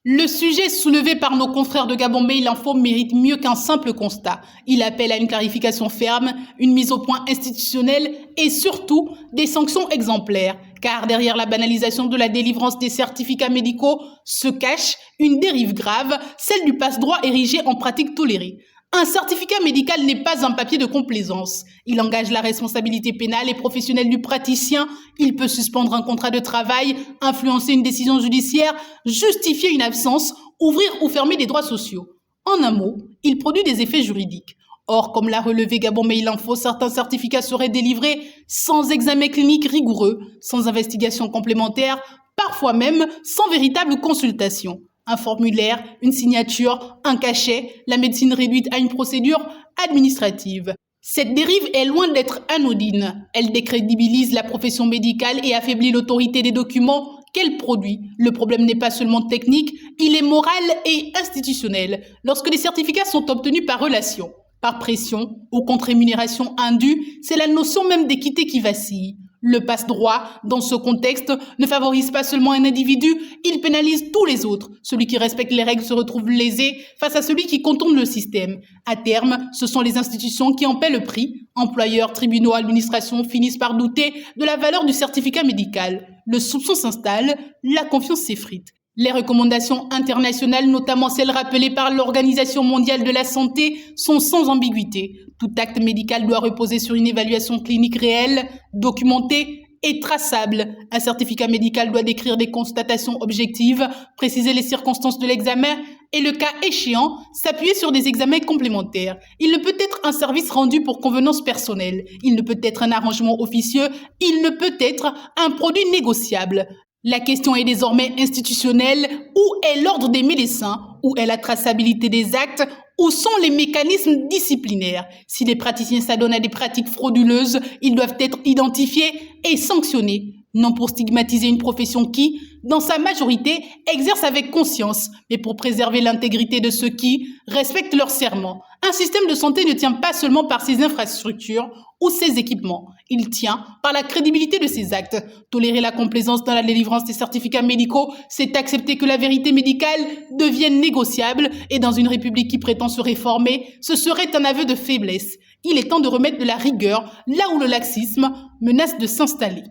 Le sujet soulevé par nos confrères de Gabon Mail Info mérite mieux qu'un simple constat. Il appelle à une clarification ferme, une mise au point institutionnelle et surtout des sanctions exemplaires. Car derrière la banalisation de la délivrance des certificats médicaux se cache une dérive grave, celle du passe-droit érigé en pratique tolérée. Un certificat médical n'est pas un papier de complaisance. Il engage la responsabilité pénale et professionnelle du praticien. Il peut suspendre un contrat de travail, influencer une décision judiciaire, justifier une absence, ouvrir ou fermer des droits sociaux. En un mot, il produit des effets juridiques. Or, comme l'a relevé Gabon Mail Info, certains certificats seraient délivrés sans examen clinique rigoureux, sans investigation complémentaire, parfois même sans véritable consultation. Un formulaire, une signature, un cachet, la médecine réduite à une procédure administrative. Cette dérive est loin d'être anodine. Elle décrédibilise la profession médicale et affaiblit l'autorité des documents qu'elle produit. Le problème n'est pas seulement technique, il est moral et institutionnel. Lorsque les certificats sont obtenus par relation, par pression ou contre rémunération indue, c'est la notion même d'équité qui vacille. Le passe-droit, dans ce contexte, ne favorise pas seulement un individu, il pénalise tous les autres. Celui qui respecte les règles se retrouve lésé face à celui qui contourne le système. À terme, ce sont les institutions qui en paient le prix. Employeurs, tribunaux, administrations finissent par douter de la valeur du certificat médical. Le soupçon s'installe, la confiance s'effrite. Les recommandations internationales, notamment celles rappelées par l'Organisation mondiale de la santé, sont sans ambiguïté. Tout acte médical doit reposer sur une évaluation clinique réelle, documentée et traçable. Un certificat médical doit décrire des constatations objectives, préciser les circonstances de l'examen et, le cas échéant, s'appuyer sur des examens complémentaires. Il ne peut être un service rendu pour convenance personnelle. Il ne peut être un arrangement officieux. Il ne peut être un produit négociable. La question est désormais institutionnelle. Où est l'ordre des médecins? Où est la traçabilité des actes? Où sont les mécanismes disciplinaires? Si les praticiens s'adonnent à des pratiques frauduleuses, ils doivent être identifiés et sanctionnés. Non pour stigmatiser une profession qui, dans sa majorité, exerce avec conscience, mais pour préserver l'intégrité de ceux qui respectent leur serment. Un système de santé ne tient pas seulement par ses infrastructures ou ses équipements, il tient par la crédibilité de ses actes. Tolérer la complaisance dans la délivrance des certificats médicaux, c'est accepter que la vérité médicale devienne négociable, et dans une république qui prétend se réformer, ce serait un aveu de faiblesse. Il est temps de remettre de la rigueur là où le laxisme menace de s'installer.